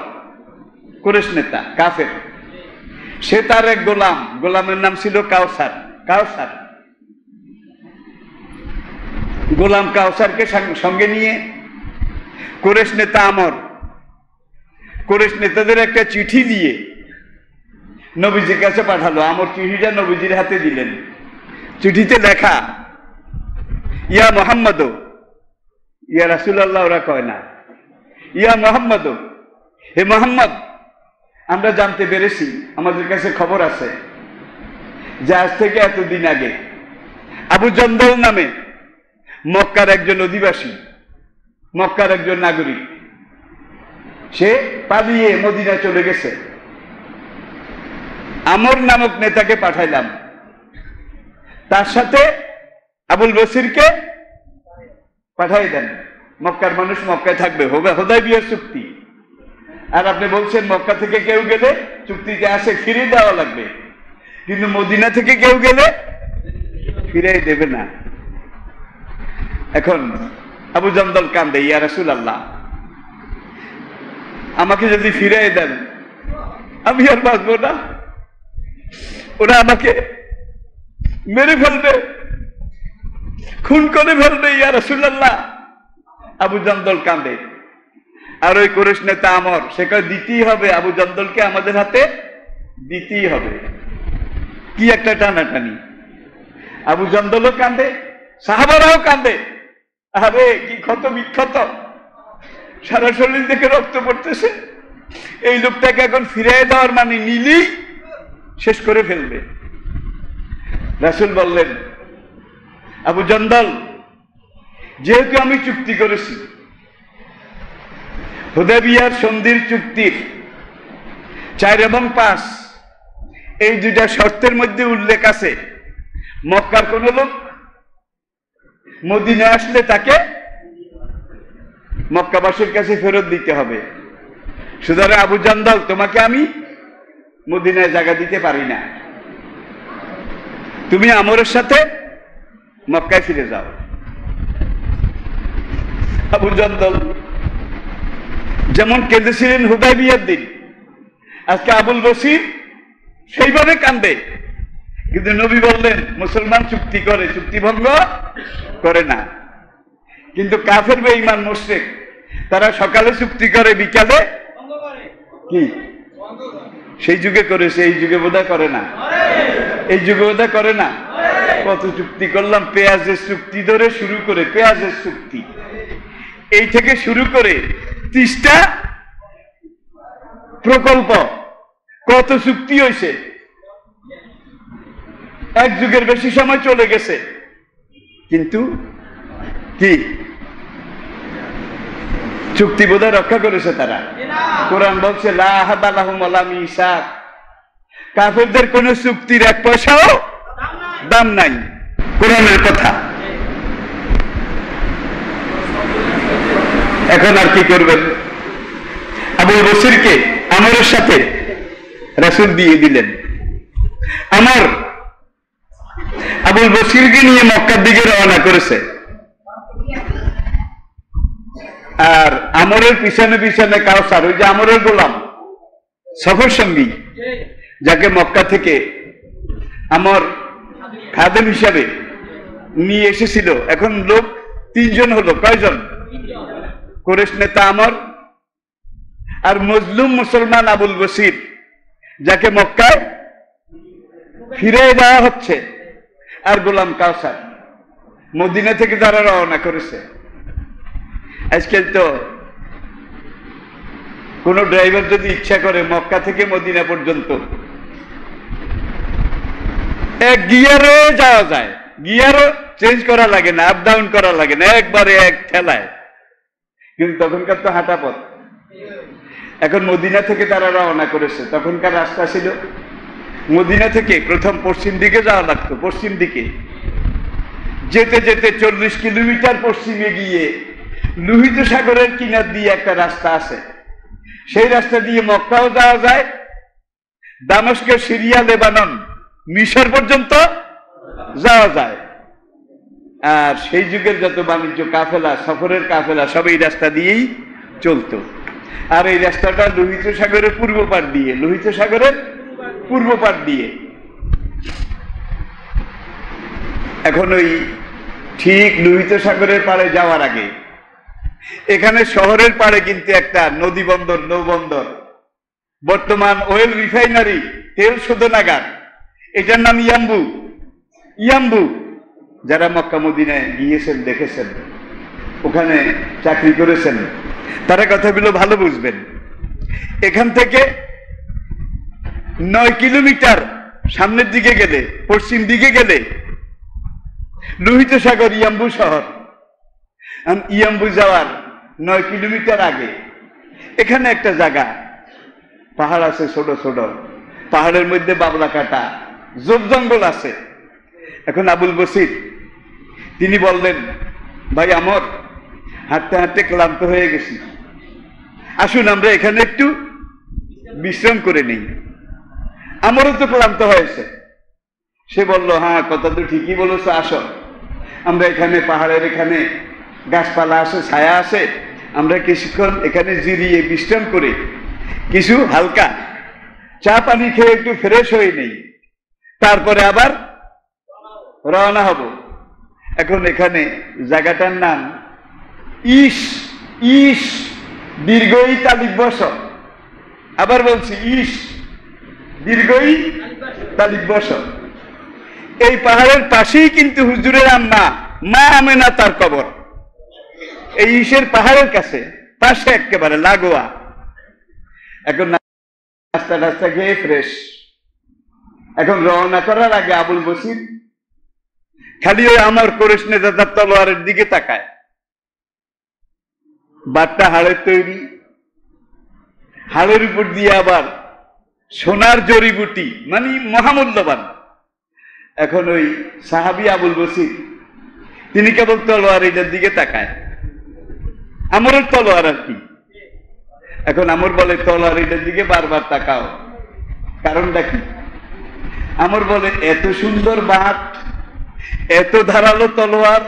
কুরাইশ নেতা, কাফের। সে তার এক গোলামের নাম ছিল কাউসার। গোলাম কাউসারকে সঙ্গে নিয়ে কুরাইশ নেতা আমর কুরাইশ নেতাদের একটা চিঠি দিয়ে নবীজির কাছে পাঠালো। আমর চিঠিটা নবীজির হাতে দিলেন। চিঠিতে লেখা, ইয়া মুহাম্মদ, ইয়া রাসূলুল্লাহ ওরা কয় না, ইয়া মুহাম্মদ, হে মুহাম্মদ, আমরা জানতে পেরেছি, আমাদের কাছে খবর আছে যে আজ থেকে এতদিন আগে আবু জান্দাল নামে মক্কার একজন অধিবাসী, মক্কার একজন নাগরিক, সে পালিয়ে মদিনা চলে গেছে। আমর নামক নেতাকে পাঠাইলাম, তার সাথে আবুল বসিরকে পাঠাই দেন। মক্কার মানুষ মক্কায় থাকবে, হুদাইবিয়ার চুক্তি। আর আপনি বলছেন মক্কা থেকে কেউ গেলে চুক্তিতে আসে ফিরে দেওয়া লাগবে, কিন্তু মদিনা থেকে কেউ গেলে ফিরাই দেবে না। এখন আবু জন্দল কান্দে, ইয়া রাসূলুল্লাহ, আমাকে যদি ফিরাই দেন আমি আর বাঁচবো না, ওরা আমাকে মেরে ফেলবে, খুন করে ফেলবে ইয়া রাসূলুল্লাহ। আবু জন্দল কান্দে। আর ওই কুরাইশ নেতা আমর, সে কয় দিতেই হবে, আবু জন্দলকে আমাদের হাতে দিতেই হবে। কি একটা টানাটানি। আবু জন্দলও কান্দে, সাহাবারাও কান্দে। আরে কি ক্ষত বিক্ষত, সারা শরীর থেকে রক্ত পড়তেছে। এই লোকটাকে এখন ফিরিয়ে দেওয়ার মানে নিলেই শেষ করে ফেলবে। রাসূল বললেন, আবু জন্দল, যেহেতু আমি চুক্তি করেছি, হুদায়বিয়ার সন্ধির চুক্তির 4 এবং 5 এই দুইটা শর্তের মধ্যে উল্লেখ আছে, মক্কার কোন লোক মদিনায় আসলে তাকে মক্কাবাসীর কাছে ফেরত দিতে হবে। সুতরাং আবু জন্দল, তোমাকে আমি মদিনায় জায়গা দিতে পারি না, তুমি আমরের সাথে মক্কায় ফিরে যাও। আবু জন্দল যেমন কেঁদেছিলেন হুদায়বিয়ার দিন, আজকে আবুল বসির সেইভাবে কান্দে। কিন্তু নবী বললেন, মুসলমান চুক্তি করে, চুক্তি ভঙ্গ করে না। কিন্তু কাফের বেঈমান মুশরিক তারা সকালে চুক্তি করে, বিকালে কি সেই যুগে করেছে, এই যুগে বোধহয় করে না, এই যুগে বোধহয় করে না। কত চুক্তি করলাম, পেঁয়াজের চুক্তি ধরে শুরু করে, পেঁয়াজের চুক্তি এই থেকে শুরু করে 30টা প্রকল্প, কত চুক্তি হয়েছে। এক যুগের বেশি সময় চলে গেছে, কিন্তু কি চুক্তি বোধহয় রক্ষা করেছে তারা। কোরআন বলছে, লা আহাদা লাহুম ওয়া লা মিসাক, কাফেরদের কোন চুক্তির 1 পয়সাও দাম নাই। কোরআনের কথা। এখন আর কি করবেন? আবুল বসিরকে আমরের সাথে রাসূল দিয়ে দিলেন। আমর আবুল বসিরকে নিয়ে মক্কার দিকে রওনা করেছে, আর আমরের পিছনে পিছনে কাউসার, ওই যে আমরের গোলাম, সফর সঙ্গী, যাকে মক্কা থেকে আমর খাদেম হিসাবে নিয়ে এসেছিল। এখন লোক 3 জন হলো, কয়জন? কুরাইশ নেতা আমর, আর মজলুম মুসলমান আবুল বসির, যাকে মক্কায় ফিরে দেওয়া হচ্ছে, আর গোলাম কাউসার। মদিনা থেকে তারা রওনা করেছে। আজকাল তো কোন ড্রাইভার যদি ইচ্ছা করে মক্কা থেকে মদিনা পর্যন্ত 1 গিয়ারে যাওয়া যায়, গিয়ারও চেঞ্জ করা লাগে না, আপ ডাউন করা লাগে না, একবারে এক ঠেলায়। কিন্তু তখনকার তো হাঁটা পথ। এখন মদিনা থেকে তারা রওনা করেছে। তখনকার রাস্তা ছিল, মদিনা থেকে প্রথম পশ্চিম দিকে যাওয়া লাগতো। পশ্চিম দিকে যেতে যেতে 40 কিলোমিটার পশ্চিমে গিয়ে লোহিত সাগরের কিনার দিয়ে একটা রাস্তা আছে, সেই রাস্তা দিয়ে মক্কাও যাওয়া যায়, দামেস্ক, সিরিয়া, লেবানন, মিশর পর্যন্ত যাওয়া যায়। আর সেই যুগের যত বাণিজ্য কাফেলা, সফরের কাফেলা, সব এই রাস্তা দিয়েই চলতো। আর এই রাস্তাটা লোহিত সাগরের পূর্ব পার দিয়ে, লোহিত সাগরের পূর্ব পার দিয়ে। এখন ওই ঠিক লোহিত সাগরের পাড়ে যাওয়ার আগে এখানে শহরের পাড়ে কিন্তু একটা নদী বন্দর, নৌবন্দর, বর্তমান অয়েল রিফাইনারি, তেল শোধনাগার, এটার নাম ইয়াম্বু। ইয়াম্বু যারা মক্কা মদিনায় গিয়েছেন, দেখেছেন, ওখানে চাকরি করেছেন, তারা কথাগুলো ভালো বুঝবেন। এখান থেকে 9 কিলোমিটার সামনের দিকে গেলে, পশ্চিম দিকে গেলে লোহিত সাগর, ইয়াম্বু শহর। ইয়াম্বু যাওয়ার 9 কিলোমিটার আগে এখানে একটা জায়গা, পাহাড় আছে ছোট ছোট, পাহাড়ের মধ্যে বাবলা কাটা, ঝোপ জঙ্গল আছে। এখন আবুল বসির তিনি বললেন, ভাই আমর, হাঁটতে হাঁটতে ক্লান্ত হয়ে গেছি, আসুন আমরা এখানে একটু বিশ্রাম করে নেই। আমারও তো ক্লান্ত হয়েছে, সে বলল, হ্যাঁ কথা তো ঠিকই বলেছো, আসো আমরা এখানে পাহাড়ের এখানে গাছপালা আছে, ছায়া আছে, আমরা কিছুক্ষণ এখানে জিরিয়ে বিশ্রাম করে কিছু হালকা চা পানি খেয়ে একটু ফ্রেশ হয়ে নেই, তারপরে আবার রওনা হব। এখন এখানে জায়গাটার নাম ইস, ইস দীর্ঘই তালিববস, আবার বলছি ইস দীর্ঘই তালিববস। এই পাহাড়ের পাশেই কিন্তু হুজুরের আম্মা মা আমেনা তার কবর, এই ইসের পাহাড়ের কাছে, পাশে একেবারে লাগোয়া। এখন নাস্তা টাস্তা খেয়ে ফ্রেশ, এখন রওনা করার আগে আবুল বসির খালি ওই আমার কোরেশ নেজাদার তলোয়ারের দিকে তাকায়। বাটটা হাড়ের তৈরি, হাড়ের উপর দিয়ে আবার সোনার জড়িবুটি, মানে মহামূল্যবান। এখন ওই সাহাবী আবুল বসির তিনি কেবল তলোয়ার এটার দিকে তাকায়, আমরের তলোয়ার আর কি। এখন আমর বলে, তলোয়ার এটার দিকে বারবার তাকাও, কারণটা কি? আমর বলে, এত সুন্দর বাট, এত ধারালো তলোয়ার,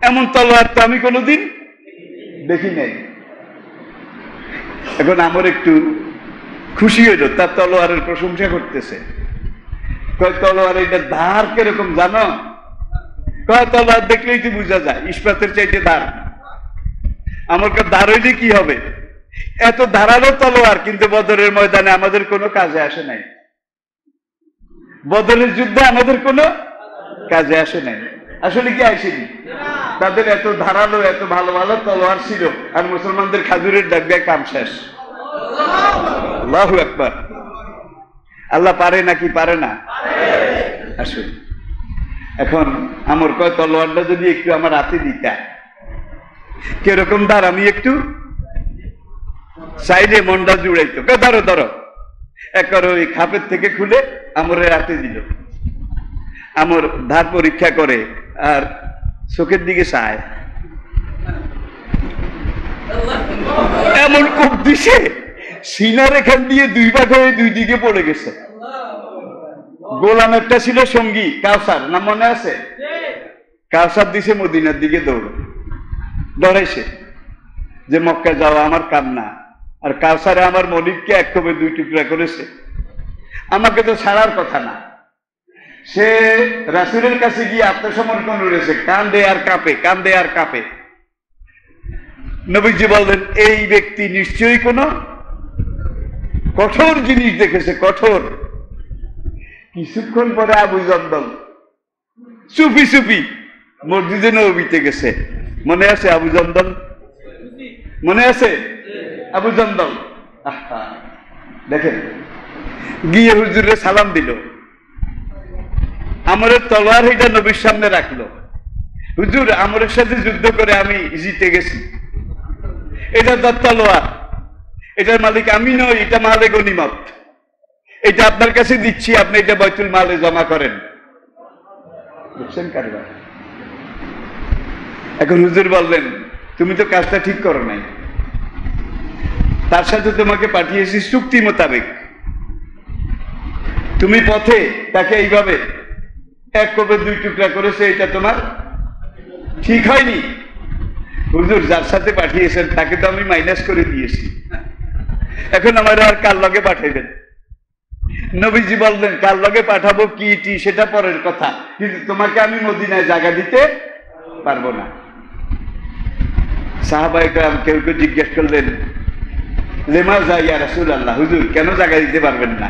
এমন তলোয়ার তো আমি কোনোদিন দেখি নাই। এখন আমর একটু খুশি হইল, তার তলোয়ারের প্রশংসা করতেছে। কয়, তলোয়ার এটা ধার কিরকম জানো? কয়, তলোয়ার দেখলেই তো বোঝা যায়, ইস্পাতের চাইতে ধার। আমার কাছে ধার হইলে কি হবে? এত ধারালো তলোয়ার, কিন্তু বদরের ময়দানে আমাদের কোনো কাজে আসে নাই, বদরের যুদ্ধে আমাদের কোনো কাজে আসে নাই। আসলে কি আসেনি? তাদের এত ধারালো, এত ভালো ভালো তলোয়ার ছিল, আর মুসলমানদের খাজুরের ডাব্বায় কাম শেষ। আল্লাহু আকবার। আল্লাহ পারে নাকি পারে না? আসলে এখন আমার কয়, তলোয়ারটা যদি একটু আমার হাতে দিতা, কিরকম ধার, আমি একটু সাইডে মনটা জুড়াইতো। ধরো ধরো, একবার ওই খাপের থেকে খুলে আমরের হাতে দিল। আমর ধার পরীক্ষা করে আর চোখের দিকে চায়, এমন কোপ দিছে, সিনার এখান দিয়ে দুই ভাগ হয়ে দুই দিকে পড়ে গেছে। গোলাম একটা ছিল সঙ্গী, কাউসার, না মনে আছে? কাউসার দিছে মদিনার দিকে দৌড়, ডরাইছে যে মক্কা যাওয়া আমার কাম না। আর কাউসারে আমার মনিককে এক কবে দুই টুকরা করেছে, আমাকে তো ছাড়ার কথা না। সে রাসূলের কাছে গিয়ে আত্মসমর্পণ করেছে, কান্দে আর কাঁপে, কান্দে আর কাঁপে। নবীজি বললেন, এই ব্যক্তি নিশ্চয়ই কোনো কঠোর জিনিস দেখেছে, কঠোর। কিছুক্ষণ পরে আবু জন্দল চুপি চুপি মসজিদে নববীতে গেছে। মনে আছে আবু জন্দল? মনে আছে আবু জন্দল? দেখেন, গিয়ে হুজুরে সালাম দিল, আমরের তলোয়ার এটা নবীর সামনে রাখলো। হুজুর, আমরের সাথে যুদ্ধ করে আমি জিতে গেছি, এটা তার তলোয়ার, এটার মালিক আমি নই, এটা মালে গনিমত, এটা আপনার কাছে দিচ্ছি, আপনি এটা বাইতুল মালে জমা করেন। বুঝছেন কারবার? এখন হুজুর বললেন, তুমি তো কাজটা ঠিক করো নাই, তার সাথে তোমাকে পাঠিয়েছি চুক্তি মোতাবেক, তুমি পথে তাকে এইভাবে এক কোপে দুই টুকরা করেছে, এটা তোমার ঠিক হয়নি। হুজুর, যার সাথে পাঠিয়েছেন তাকে তো আমি মাইনাস করে দিয়েছি, এখন আমার আর কার লগে পাঠাইবেন? নবীজি বললেন, কার লগে পাঠাবো কি সেটা পরের কথা, কিন্তু তোমাকে আমি মদিনায় জায়গা দিতে পারবো না। সাহাবায়ে কেরাম কেউ কেউ জিজ্ঞেস করলেন, লেমা যা ইয়া রাসূলুল্লাহ, হুজুর কেন জায়গা দিতে পারবেন না?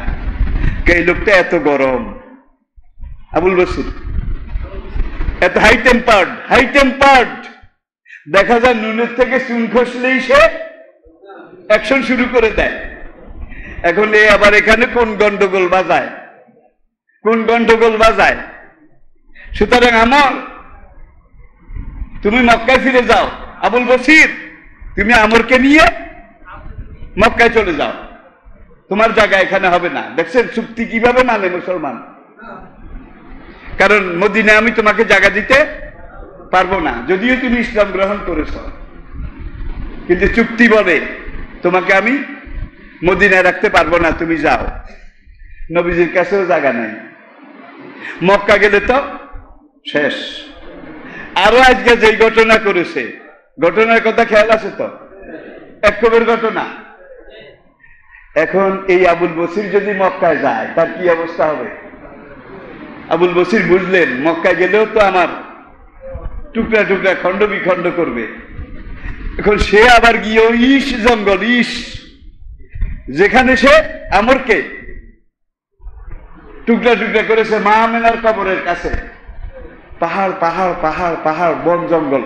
এই লোকটা এত গরম, আবুল বসির এত হাই টেম্পার্ড, দেখা যায় নুনের থেকে চুন খসলেই সে অ্যাকশন শুরু করে দেয়। এখন এ আবার এখানে কোন গন্ডগোল বাজায়। সুতরাং আমর, তুমি মক্কায় ফিরে যাও। আবুল বসির, তুমি আমরকে নিয়ে মক্কায় চলে যাও, তোমার জায়গা এখানে হবে না। দেখছেন চুক্তি কিভাবে মানে মুসলমান? কারণ মদিনায় আমি তোমাকে জায়গা দিতে পারবো না, যদিও তুমি ইসলাম গ্রহণ করেছ, কিন্তু চুক্তি বলে তোমাকে আমি মদিনায় রাখতে পারবো না, তুমি যাও। নবীজির কাছেও জায়গা নাই, মক্কা গেলে তো শেষ। আরো আজকে যে ঘটনা করেছে, ঘটনার কথা খেয়াল আছে তো? এক কবের ঘটনা। এখন এই আবুল বসির যদি মক্কায় যায় তার কি অবস্থা হবে? আবুল বসির বুঝলেন মক্কায় গেলেও তো আমার টুকরা টুকরা খণ্ড বিখণ্ড করবে। এখন সে আবার গিয়ে ইস জঙ্গল, ইস যেখানে সে আমরকে টুকরা টুকরা করেছে, মা আমেনার কবরের কাছে, পাহাড় পাহাড় পাহাড় পাহাড়, বন জঙ্গল,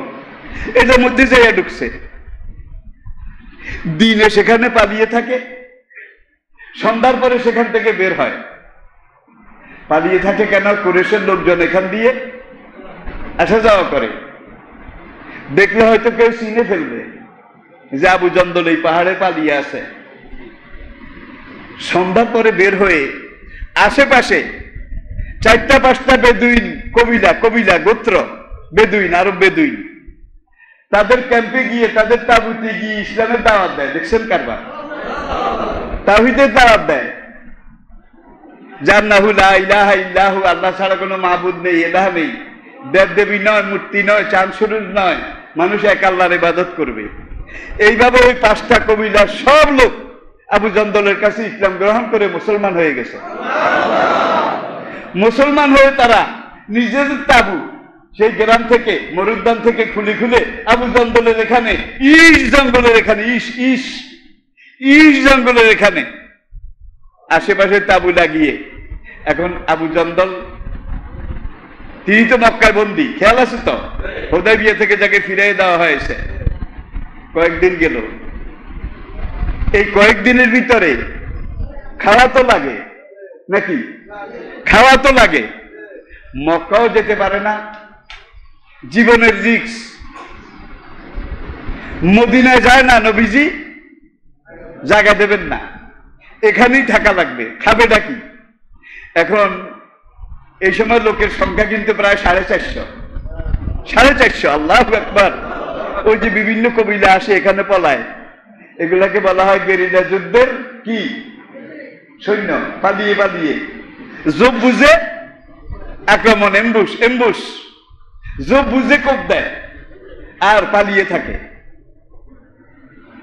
এটার মধ্যে যাইয়া ঢুকছে। দিনে সেখানে পালিয়ে থাকে, সন্ধ্যার পরে সেখান থেকে বের হয়। পালিয়ে থাকে কেন? কুরেশের লোকজন এখান দিয়ে আসা যাওয়া করে, দেখলে হয়তো কেউ চিনে ফেলবে যে আবু জন্দল এই পাহাড়ে পালিয়ে আছে। সন্ধ্যার পরে বের হয়ে আশেপাশে 4-5টা বেদুইন কবিলা, কবিলা গোত্র বেদুইন, আরব বেদুইন, তাদের ক্যাম্পে গিয়ে, তাদের তাঁবুতে গিয়ে ইসলামের দাওয়াত দেয়। দেখছেন কারবার? তাওহীদের দাওয়াত দেয়। জান্নাহু লা ইলাহা ইল্লাহু, আল্লাহ ছাড়া কোনো মাবুদ নেই, ইলাহ নেই, দেব দেবী নয়, মূর্তি নয়, চাঁদ সূরজ নয়, মানুষ এক আল্লাহর ইবাদত করবে। এইভাবে ওই 5টা কবিলার সব লোক আবু জন্দলের কাছে ইসলাম গ্রহণ করে মুসলমান হয়ে গেছে। মুসলমান হয়ে তারা নিজেদের তাবু সেই গ্রাম থেকে, মরুদ্যান থেকে খুলে খুলে আবু জন্দলের এখানে, ইস জঙ্গলের এখানে, ইস ইস ইস জঙ্গলের এখানে আশেপাশে তাবু লাগিয়ে, এখন আবু জন্দল তিনি তো মক্কায় বন্দী, খেয়াল আছে তো? হুদায়বিয়া থেকে যাকে ফিরিয়ে দেওয়া হয়েছে, কয়েকদিন গেল। এই কয়েকদিনের ভিতরে খাওয়া তো লাগে নাকি? খাওয়া তো লাগে। মক্কাও যেতে পারে না, জীবনের রিস্ক। মদিনায় যায় না, নবীজি জায়গা দেবেন না, এখানেই থাকা লাগবে। খাবে ডাকি। এখন এই সময় লোকের সংখ্যা কিন্তু প্রায় 450, 450। আল্লাহু আকবার। ওই যে বিভিন্ন কবিলা আসে এখানে পলায়, এগুলাকে বলা হয় গেরিলা যুদ্ধের কি সৈন্য, পালিয়ে পালিয়ে, জব বুঝে আক্রমণ, এমবুশ, এমবুশ, জব বুঝে কোপ দেয় আর পালিয়ে থাকে,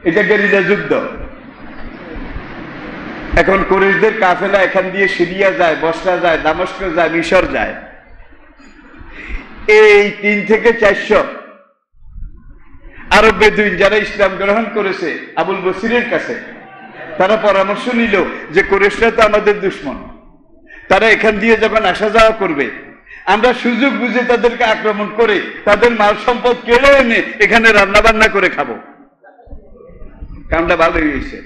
এটা গেরিলা যুদ্ধ। এখন কুরাইশদের কাফেলা এখান দিয়ে সিরিয়া যায়, বসরা যায়, দামেস্ক যায়, মিশর যায়। এই 3 থেকে 400 আরব বেদুইন যারা ইসলাম গ্রহণ করেছে আবুল বসিরের কাছে, তারা পরামর্শ নিল যে কুরাইশরা তো আমাদের দুশমন, তারা এখান দিয়ে যখন আসা যাওয়া করবে, আমরা সুযোগ বুঝে তাদেরকে আক্রমণ করে তাদের মাল সম্পদ কেড়ে এনে এখানে রান্না বান্না করে খাবো। কামটা ভালোই হয়েছে।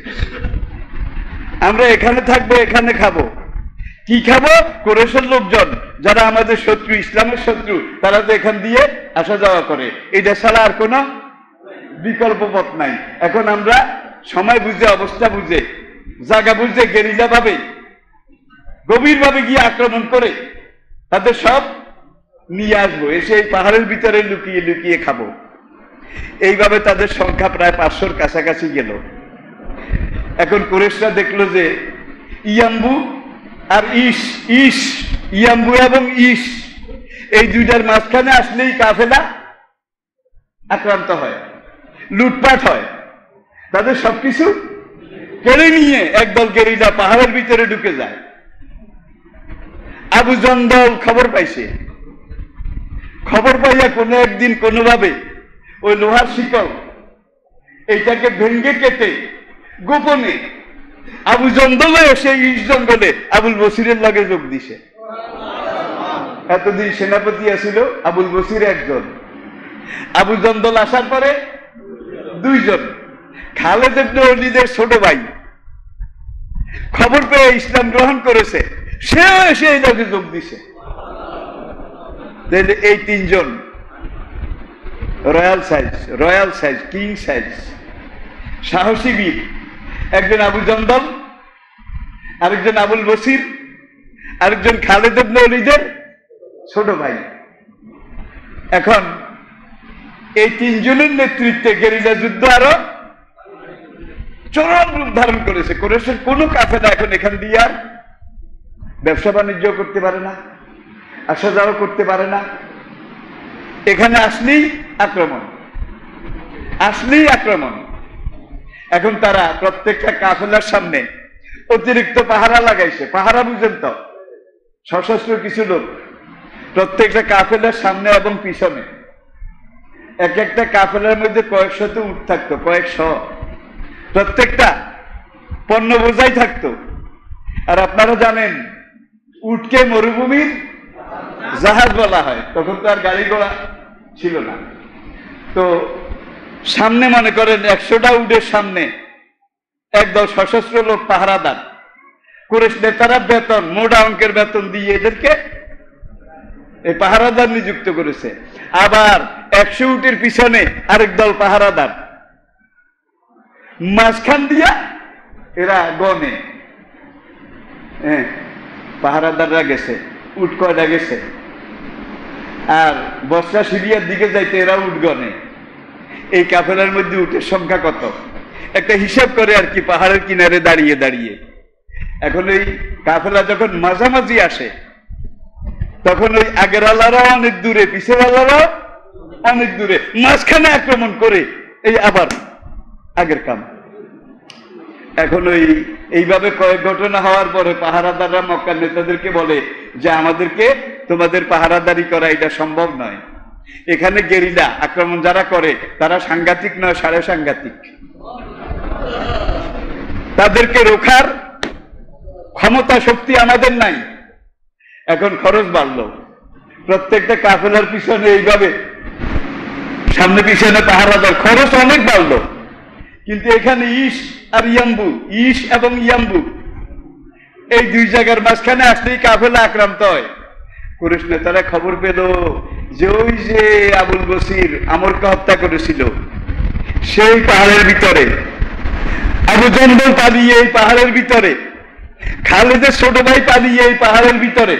আমরা এখানে থাকবো, এখানে খাবো। কি খাবো? কুরাইশের লোকজন যারা আমাদের শত্রু, ইসলামের শত্রু, তারা তো এখান দিয়ে আসা যাওয়া করে, এটা ছাড়া আর কোনো বিকল্প পথ নাই। এখন আমরা সময় বুঝে, অবস্থা বুঝে, জায়গা বুঝে, গেরিলা ভাবে, গভীর ভাবে গিয়ে আক্রমণ করে তাদের সব নিয়ে আসবো, এসে এই পাহাড়ের ভিতরে লুকিয়ে লুকিয়ে খাবো। এইভাবে তাদের সংখ্যা প্রায় 500-র কাছাকাছি গেল। এখন কুরাইশরা দেখলো যে ইয়াম্বু আর ইস, ইস, ইয়াম্বু এবং ইস, এই দুইটার মাঝখানে আসলেই কাফেলা আক্রান্ত হয়, লুটপাট হয়, তাদের সবকিছু কেড়ে নিয়ে একদল গেরিলা পাহাড়ের ভিতরে ঢুকে যায়। আবু জন্দল খবর পাইছে, খবর পাইয়া কোনো একদিন কোনোভাবে ওই লোহার শিকল এইটাকে ভেঙ্গে কেটে গোপনে আবু জন্দলে এসে ইস জঙ্গলে আবুল বসিরের লগে যোগ দিছে। এতদিন সেনাপতি আছিল আবুল বসির একজন, আবু জন্দল আসার পরে 2 জন। খালেদ ইবনে ওলীদের ছোট ভাই খবর পেয়ে ইসলাম গ্রহণ করেছে, সে এসে এই লগে যোগ দিছে। এই 3 জন royal size, royal size, king size সাহসী বীর, একজন আবু জন্দল, আরেকজন আবুল বসির, আরেকজন খালেদ ইবনে ওলীদের ছোট ভাই। এখন এই 3 জনের নেতৃত্বে গেরিলা যুদ্ধ আরো চরম রূপ ধারণ করেছে। কুরাইশের কোনো কাফেলা এখন এখান দিয়ে আর ব্যবসা বাণিজ্য করতে পারে না, আসা যাওয়া করতে পারে না। এখানে আসলেই আক্রমণ, আসলেই আক্রমণ। এখন তারা প্রত্যেকটা কাফেলার সামনে অতিরিক্ত পাহারা লাগাইছে। পাহারা বুঝেন তো, সশস্ত্র কিছু লোক প্রত্যেকটা কাফেলার সামনে এবং পিছনে। এক একটা কাফেলার মধ্যে কয়েকশত উট থাকতো, কয়েকশ, প্রত্যেকটা পণ্য বোঝাই থাকতো। আর আপনারা জানেন উটকে মরুভূমির জাহাজ বলা হয়, তখন তো আর গাড়ি ঘোড়া ছিল না। তো সামনে মনে করেন 100টা উটের সামনে একদল সশস্ত্র লোক পাহারাদার। কুরাইশ নেতারা বেতন, মোটা অঙ্কের বেতন দিয়ে এদেরকে এই পাহারাদার নিযুক্ত করেছে। আবার 100 উটের পিছনে আরেক দল পাহারাদার, মাঝখান দিয়া এরা গনে। হ্যাঁ, পাহারাদাররা গেছে, উট কয়টা গেছে, আর বসরা সিরিয়ার দিকে যাইতে এরা উট গনে। এই কাফেলার মধ্যে উটের সংখ্যা কত একটা হিসাব করে আর কি, পাহাড়ের কিনারে দাঁড়িয়ে দাঁড়িয়ে। এখন এই কাফেলা যখন মাঝামাঝি আসে, তখন ওই আগের আলারাও অনেক দূরে, পিছের আলারাও অনেক দূরে, মাঝখানে আক্রমণ করে এই আবার আগের কাম। এখন এইভাবে কয়েক ঘটনা হওয়ার পরে পাহারাদাররা মক্কার নেতাদেরকে বলে যে আমাদেরকে তোমাদের পাহারাদারি করা এটা সম্ভব নয়। এখানে গেরিলা আক্রমণ যারা করে তারা সাংঘাতিক নয়, সাড়ে সাংঘাতিক। তাদেরকে রোখার ক্ষমতা শক্তি আমাদের নাই। এখন খরচ বাড়লো, প্রত্যেকটা কাফেলার পিছনে এইভাবে সামনে পিছনে পাহারাদার, খরচ অনেক বাড়লো। কিন্তু এখানে ইস আর ইয়াম্বু, ইস এবং ইয়াম্বু এই দুই জায়গার মাঝখানে আসলেই কাফেলা আক্রান্ত হয়। কুরাইশ নেতারা খবর পেল যে ওই যে আবুল বসির আমরকে হত্যা করেছিল সেই পাহাড়ের ভিতরে, আবু জন্দল পালিয়ে এই পাহাড়ের ভিতরে, খালেদের ছোট ভাই পালিয়ে এই পাহাড়ের ভিতরে।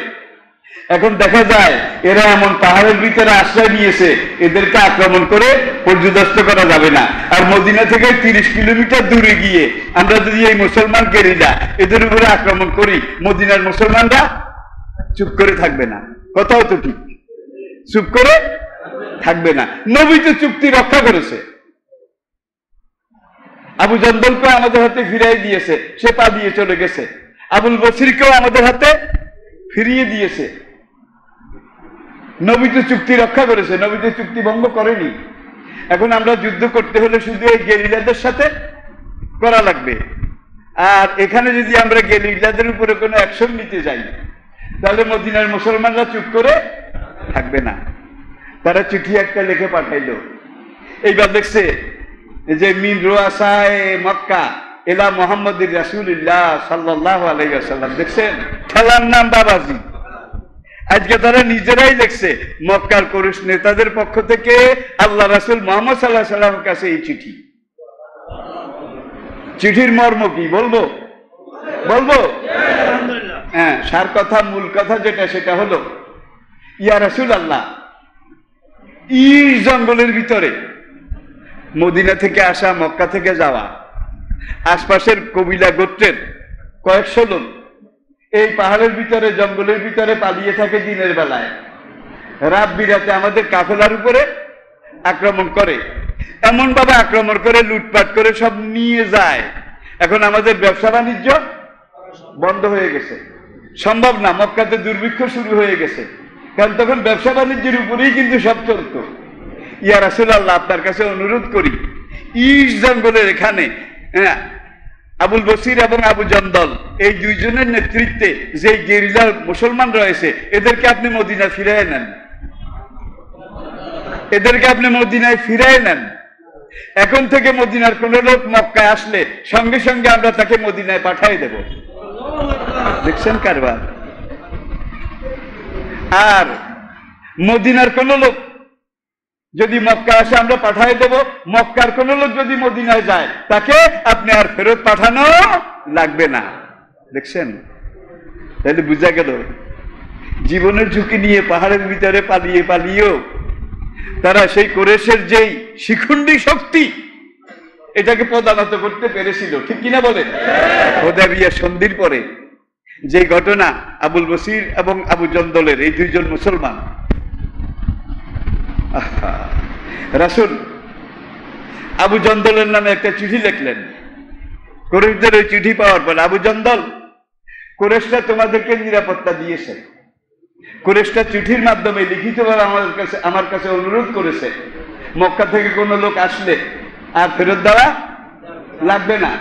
এখন দেখা যায় এরা এমন পাহাড়ের ভিতরে আশ্রয় নিয়েছে, এদেরকে আক্রমণ করে পর্যদস্ত করা যাবে না। আর মদিনা থেকে 30 কিলোমিটার দূরে গিয়ে আমরা যদি এই মুসলমান গেরিলা এদের উপরে আক্রমণ করি, মদিনার মুসলমানরা চুপ করে থাকবে না। কথাও তো ঠিক, চুপ করে থাকবে না। নবী তো চুক্তি রক্ষা করেছে, আবু জন্দলকে আমাদের হাতে ফিরিয়ে দিয়েছে, সে পালিয়ে চলে গেছে। আবুল বসিরকেও আমাদের হাতে ফিরিয়ে দিয়েছে। নবী তো চুক্তি রক্ষা করেছে, নবী তো চুক্তি ভঙ্গ করেনি। এখন আমরা যুদ্ধ করতে হলে শুধু এই গেরিলাদের সাথে করা লাগবে। আর এখানে যদি আমরা গেরিলাদের উপরে কোনো অ্যাকশন নিতে যাই, তাহলে মদিনার মুসলমানরা চুপ করে থাকবে না। তারা চিঠি একটা লিখে পাঠাইলো। এইবার দেখছে যে মিন রুয়াসায়ে মক্কা এলা মুহাম্মাদুর রাসূলুল্লাহ সাল্লাল্লাহু আলাইহি ওয়াসাল্লাম, দেখছেন খেলার নাম বাবাজি। আজকে তারা নিজেরাই লিখছে মক্কার কুরাইশ নেতাদের পক্ষ থেকে আল্লাহ রাসূল মুহাম্মদ সাল্লাল্লাহু আলাইহি ওয়াসাল্লামের কাছে এই চিঠি। চিঠির মর্ম কি বলবো? হ্যাঁ, সার কথা, মূল কথা যেটা সেটা হলো, ইয়া রাসূলুল্লাহ, ইর জঙ্গলের ভিতরে মদিনা থেকে আসা, মক্কা থেকে যাওয়া আশপাশের কবিলা গোত্রের কয়েকশো লোক এই পাহাড়ের ভিতরে, জঙ্গলের ভিতরে পালিয়ে থাকে। দিনের বেলায় রাত বিরাতে আমাদের কাফেলার উপরে আক্রমণ করে, এমন ভাবে আক্রমণ করে, লুটপাট করে সব নিয়ে যায়। এখন আমাদের ব্যবসা বাণিজ্য বন্ধ হয়ে গেছে, সম্ভব না। মক্কাতে দুর্ভিক্ষ শুরু হয়ে গেছে, কারণ তখন ব্যবসা বাণিজ্যের উপরেই কিন্তু সব চলত। ইয়া রাসূলুল্লাহ, আপনার কাছে অনুরোধ করি, ইস জঙ্গলের এখানে আবুল বসির এবং আবু জন্দল এই দুইজনের নেতৃত্বে যে গেরিলা মুসলমান রয়েছে, এদেরকে আপনি মদিনায় ফিরিয়ে নেন, এদেরকে আপনি মদিনায় ফিরিয়ে নেন। এখন থেকে মদিনার কোন লোক মক্কায় আসলে সঙ্গে সঙ্গে আমরা তাকে মদিনায় পাঠিয়ে দেব। দেখছেন কারবার। আর মদিনার কোন লোক যদি মক্কা আসে আমরা পাঠিয়ে দেব, মক্কার কোন লোক যদি মদিনায় যায় তাকে আপনি আর ফেরত পাঠানো লাগবে না। দেখছেন, তাহলে বুঝা গেল জীবনের ঝুঁকি নিয়ে পাহাড়ের ভিতরে পালিয়ে পালিয়েও তারা সেই কুরাইশের যেই শিখুন্ডি শক্তি, এটাকে পদানত করতে পেরেছিল। ঠিক কিনা বলেন? হুদায়বিয়া সন্ধির পরে যে ঘটনা আবুল বসির এবং আবু জন্দলের, এই দুইজন মুসলমান, রাসূল আবু জন্দলের নামে একটা চিঠি লিখলেন। কুরাইশদের ওই চিঠি পাওয়ার পর, আবু জন্দল, কুরাইশরা তোমাদেরকে নিরাপত্তা দিয়েছে, কুরাইশরা চিঠির মাধ্যমে লিখিতভাবে আমার কাছে অনুরোধ করেছে, মক্কা থেকে কোনো লোক আসলে আর ফেরত দেওয়া লাগবে না,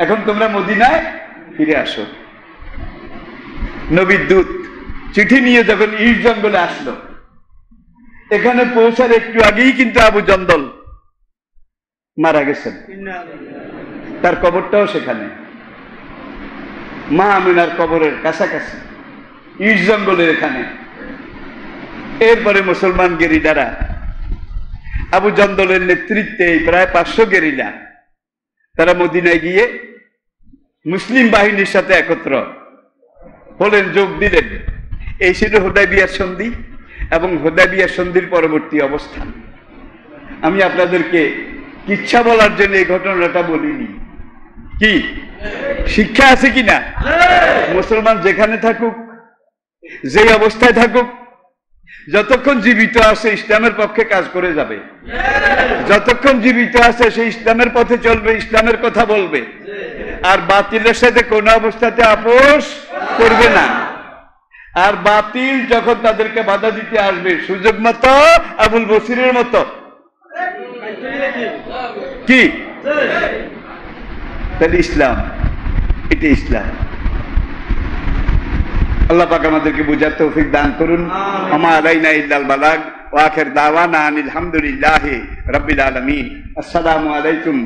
এখন তোমরা মদিনায় ফিরে আসো। নবীর দূত চিঠি নিয়ে যখন ইট জঙ্গলে আসলো, এখানে পৌঁছার একটু আগেই কিন্তু আবু জন্দল মারা গেছেন, তার কবরটাও সেখানে, মা আমিনার কবরের কাছাকাছি, ইট জঙ্গলের এখানে। এরপরে মুসলমান গেরিলারা আবু জন্দলের নেতৃত্বে প্রায় 500 গেরিলা, তারা মদিনায় গিয়ে মুসলিম বাহিনীর সাথে একত্র হলেন, যোগ দিলেন। এই ছিল হুদায়বিয়ার সন্ধি এবং হুদায়বিয়ার সন্ধির পরবর্তী অবস্থান। আমি আপনাদেরকে কিচ্ছা বলার জন্য এই ঘটনাটা বলিনি, কি শিক্ষা আছে কিনা? মুসলমান যেখানে থাকুক, যে অবস্থায় থাকুক, যতক্ষণ জীবিত আছে ইসলামের পক্ষে কাজ করে যাবে, যতক্ষণ জীবিত আছে সে ইসলামের পথে চলবে, ইসলামের কথা বলবে, আর বাতিলের সাথে কোন অবস্থাতে আপোষ করবে না। আর বাতিল যখন তাদেরকে বাধা দিতে আসবে, সুযোগ মতো আবুল বসিরের মতো, কি তাহলে ইসলাম, এটা ইসলাম। আল্লাহ পাক আমাদেরকে বুঝার তৌফিক দান করুন। আমা আলাইনা ইল্লাল বালাগ ওয়া আখির দাওয়ানা আনিল হামদুলিল্লাহি রাব্বিল আলামিন। আসসালামু আলাইকুম